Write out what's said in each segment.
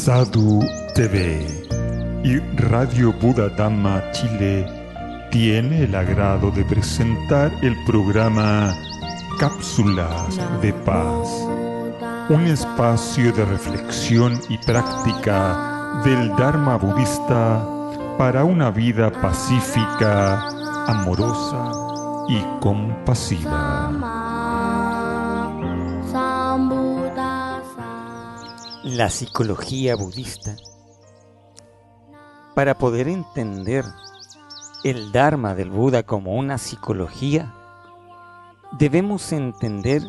Sadhu TV y Radio Buda Dhamma Chile tiene el agrado de presentar el programa Cápsulas de Paz, un espacio de reflexión y práctica del Dharma budista para una vida pacífica, amorosa y compasiva. La psicología budista, para poder entender el Dharma del Buda como una psicología, debemos entender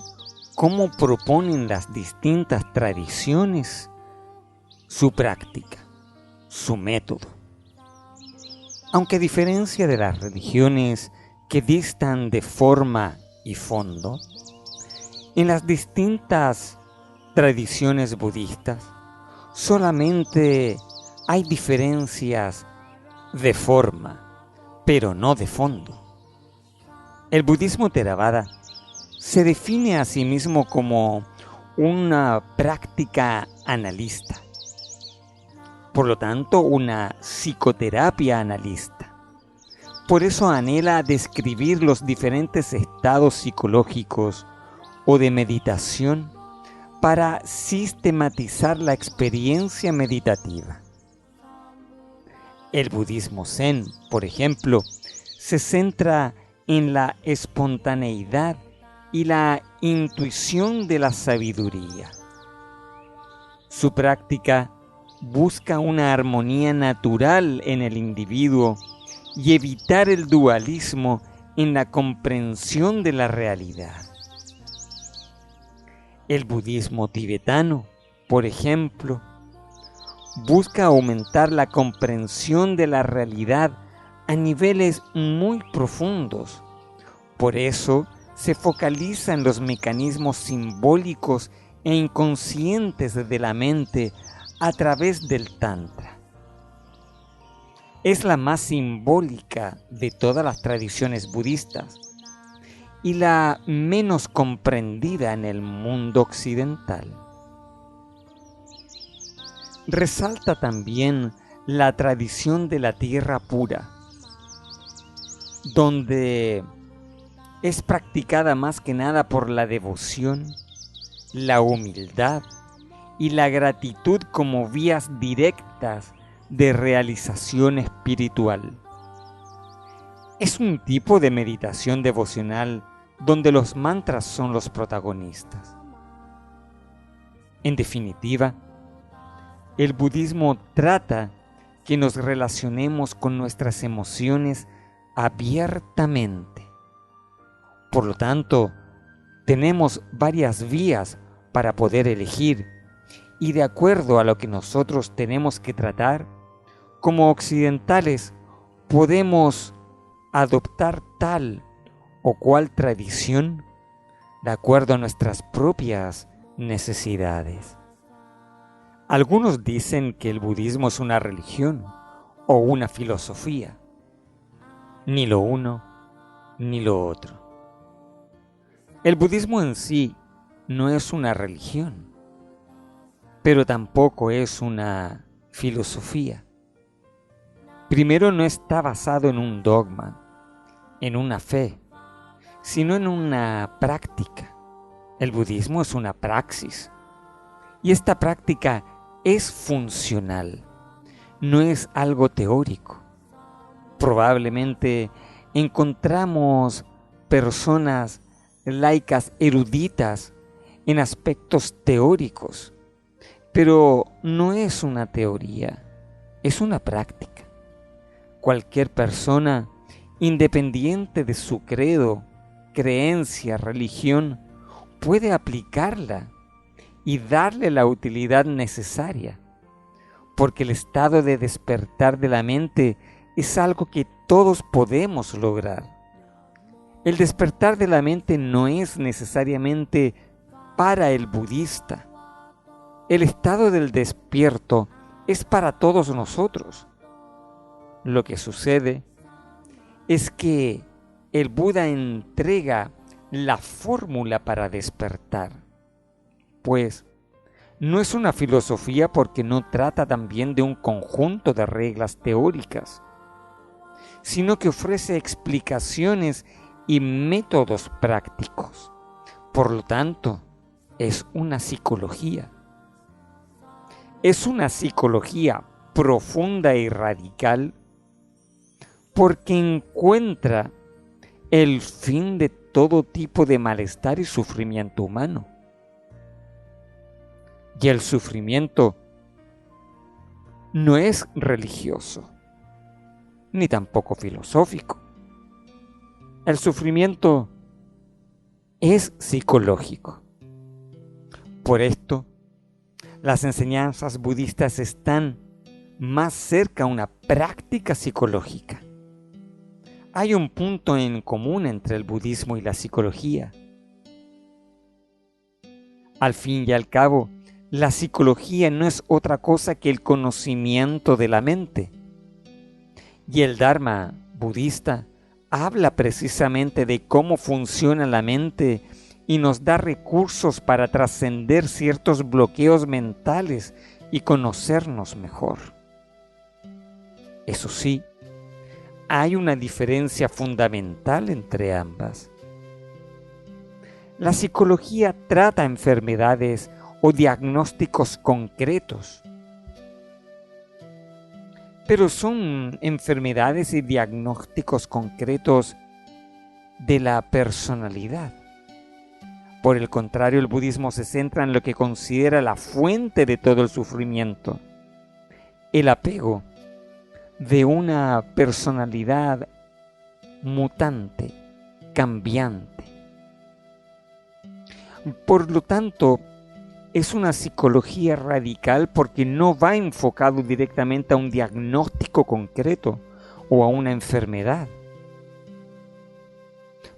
cómo proponen las distintas tradiciones su práctica, su método. Aunque a diferencia de las religiones que distan de forma y fondo, en las distintas tradiciones budistas solamente hay diferencias de forma, pero no de fondo. El budismo Theravada se define a sí mismo como una práctica analista, por lo tanto una psicoterapia analista. Por eso anhela describir los diferentes estados psicológicos o de meditación para sistematizar la experiencia meditativa. El budismo Zen, por ejemplo, se centra en la espontaneidad y la intuición de la sabiduría. Su práctica busca una armonía natural en el individuo y evitar el dualismo en la comprensión de la realidad. El budismo tibetano, por ejemplo, busca aumentar la comprensión de la realidad a niveles muy profundos. Por eso se focaliza en los mecanismos simbólicos e inconscientes de la mente a través del Tantra. Es la más simbólica de todas las tradiciones budistas y la menos comprendida en el mundo occidental. Resalta también la tradición de la tierra pura, donde es practicada más que nada por la devoción, la humildad y la gratitud como vías directas de realización espiritual. Es un tipo de meditación devocional donde los mantras son los protagonistas. En definitiva, el budismo trata que nos relacionemos con nuestras emociones abiertamente. Por lo tanto, tenemos varias vías para poder elegir y de acuerdo a lo que nosotros tenemos que tratar, como occidentales podemos adoptar tal o cual tradición de acuerdo a nuestras propias necesidades. Algunos dicen que el budismo es una religión o una filosofía. Ni lo uno ni lo otro. El budismo en sí no es una religión, pero tampoco es una filosofía. Primero, no está basado en un dogma, en una fe, sino en una práctica. El budismo es una praxis, y esta práctica es funcional, no es algo teórico. Probablemente encontramos personas laicas eruditas en aspectos teóricos, pero no es una teoría, es una práctica. Cualquier persona, independiente de su credo, creencia, religión, puede aplicarla y darle la utilidad necesaria, porque el estado de despertar de la mente es algo que todos podemos lograr. El despertar de la mente no es necesariamente para el budista. El estado del despierto es para todos nosotros. Lo que sucede es que el Buda entrega la fórmula para despertar, pues No es una filosofía porque no trata también de un conjunto de reglas teóricas, sino que ofrece explicaciones y métodos prácticos. Por lo tanto, es una psicología. Es una psicología profunda y radical porque encuentra el fin de todo tipo de malestar y sufrimiento humano. Y el sufrimiento no es religioso, ni tampoco filosófico. El sufrimiento es psicológico. Por esto, las enseñanzas budistas están más cerca a una práctica psicológica. Hay un punto en común entre el budismo y la psicología. Al fin y al cabo, la psicología no es otra cosa que el conocimiento de la mente. Y el Dharma budista habla precisamente de cómo funciona la mente y nos da recursos para trascender ciertos bloqueos mentales y conocernos mejor. Eso sí, hay una diferencia fundamental entre ambas. La psicología trata enfermedades o diagnósticos concretos, pero son enfermedades y diagnósticos concretos de la personalidad. Por el contrario, el budismo se centra en lo que considera la fuente de todo el sufrimiento, el apego de una personalidad mutante, cambiante. Por lo tanto, es una psicología radical porque no va enfocado directamente a un diagnóstico concreto o a una enfermedad.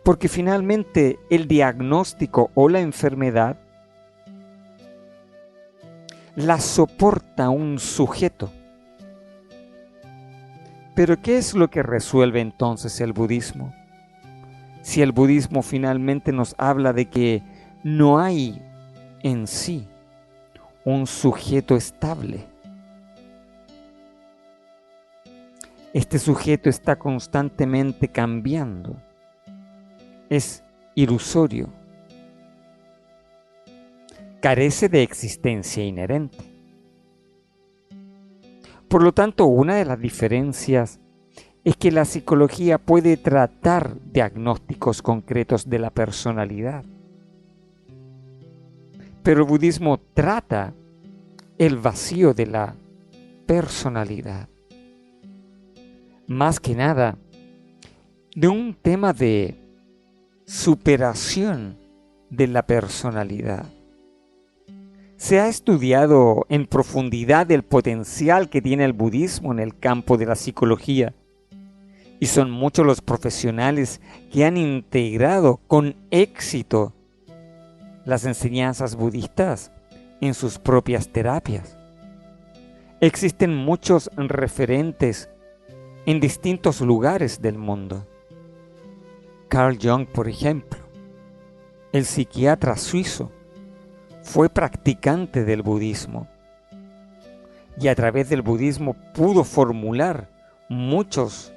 Porque finalmente el diagnóstico o la enfermedad la soporta un sujeto. Pero ¿qué es lo que resuelve entonces el budismo? Si el budismo finalmente nos habla de que no hay en sí un sujeto estable. Este sujeto está constantemente cambiando. Es ilusorio. Carece de existencia inherente. Por lo tanto, una de las diferencias es que la psicología puede tratar diagnósticos concretos de la personalidad, pero el budismo trata el vacío de la personalidad. Más que nada, de un tema de superación de la personalidad. Se ha estudiado en profundidad el potencial que tiene el budismo en el campo de la psicología, y son muchos los profesionales que han integrado con éxito las enseñanzas budistas en sus propias terapias. Existen muchos referentes en distintos lugares del mundo. Carl Jung, por ejemplo, el psiquiatra suizo, fue practicante del budismo y a través del budismo pudo formular muchos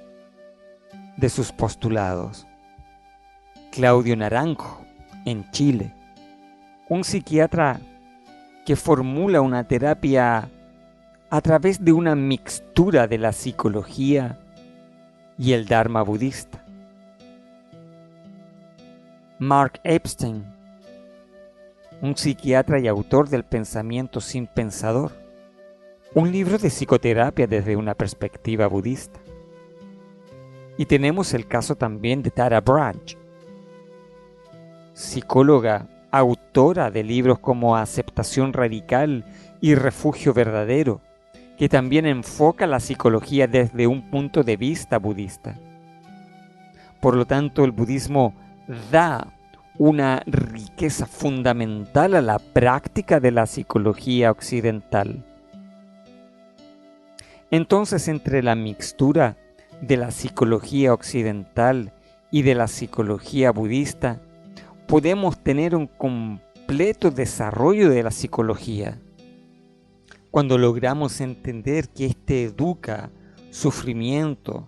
de sus postulados. Claudio Naranjo, en Chile, un psiquiatra que formula una terapia a través de una mixtura de la psicología y el Dharma budista. Mark Epstein, un psiquiatra y autor del Pensamiento sin Pensador, un libro de psicoterapia desde una perspectiva budista. Y tenemos el caso también de Tara Brach, psicóloga, autora de libros como Aceptación Radical y Refugio Verdadero, que también enfoca la psicología desde un punto de vista budista. Por lo tanto, el budismo da una riqueza fundamental a la práctica de la psicología occidental. Entonces, entre la mixtura de la psicología occidental y de la psicología budista, podemos tener un completo desarrollo de la psicología. cuando logramos entender que este educa sufrimiento,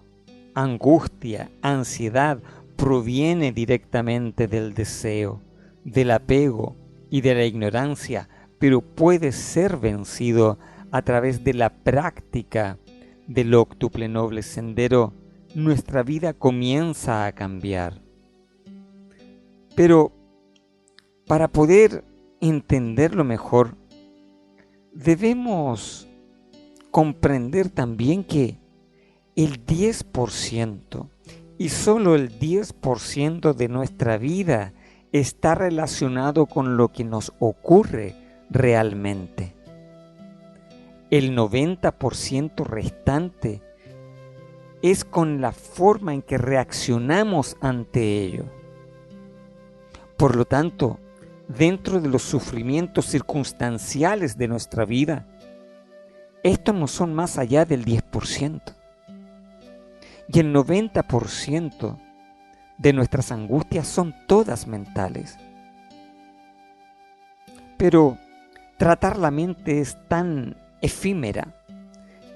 angustia, ansiedad, proviene directamente del deseo, del apego y de la ignorancia, pero puede ser vencido a través de la práctica del octuple noble sendero, nuestra vida comienza a cambiar. Pero para poder entenderlo mejor, debemos comprender también que el 10% y solo el 10% de nuestra vida está relacionado con lo que nos ocurre realmente. El 90% restante es con la forma en que reaccionamos ante ello. Por lo tanto, dentro de los sufrimientos circunstanciales de nuestra vida, estos no son más allá del 10%. Y el 90% de nuestras angustias son todas mentales. Pero tratar la mente es tan efímera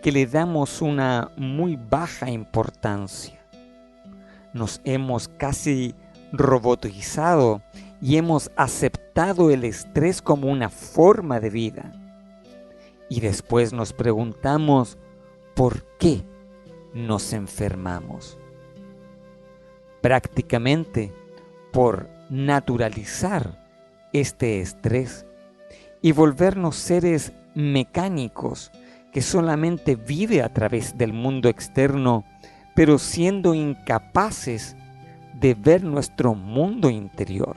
que le damos una muy baja importancia. Nos hemos casi robotizado y hemos aceptado el estrés como una forma de vida. Y después nos preguntamos ¿por qué nos enfermamos? Prácticamente por naturalizar este estrés y volvernos seres mecánicos que solamente vive a través del mundo externo, pero siendo incapaces de ver nuestro mundo interior.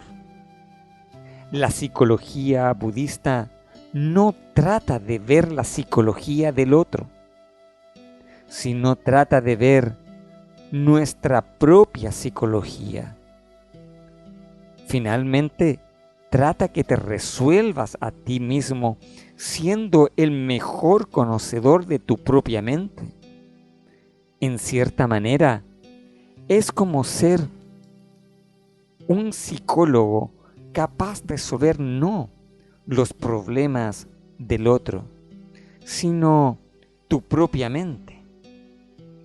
La psicología budista no trata de ver la psicología del otro, sino trata de ver nuestra propia psicología. Finalmente, trata que te resuelvas a ti mismo siendo el mejor conocedor de tu propia mente. En cierta manera, es como ser un psicólogo capaz de resolver no los problemas del otro, sino tu propia mente.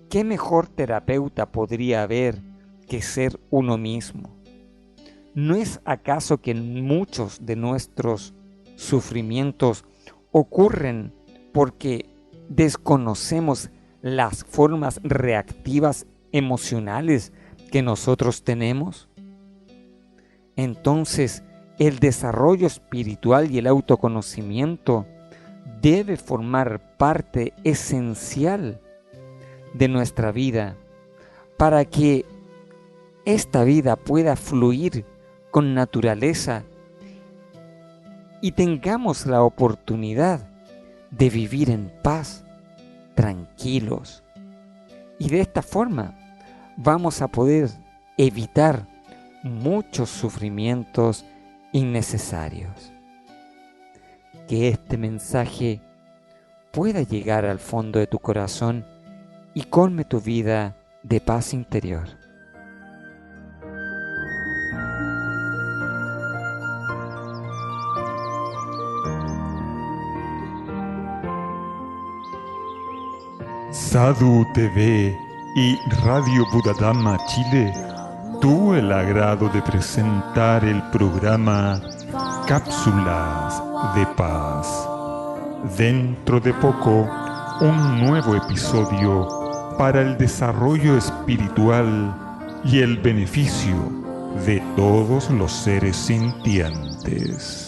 ¿Qué mejor terapeuta podría haber que ser uno mismo? ¿No es acaso que muchos de nuestros sufrimientos ocurren porque desconocemos las formas reactivas emocionales que nosotros tenemos? Entonces, el desarrollo espiritual y el autoconocimiento debe formar parte esencial de nuestra vida para que esta vida pueda fluir con naturaleza y tengamos la oportunidad de vivir en paz, tranquilos. Y de esta forma vamos a poder evitar muchos sufrimientos innecesarios. Que este mensaje pueda llegar al fondo de tu corazón y colme tu vida de paz interior. Sadhu TV y Radio Buda Dhamma Chile tuvo el agrado de presentar el programa Cápsulas de Paz. Dentro de poco, un nuevo episodio para el desarrollo espiritual y el beneficio de todos los seres sintientes.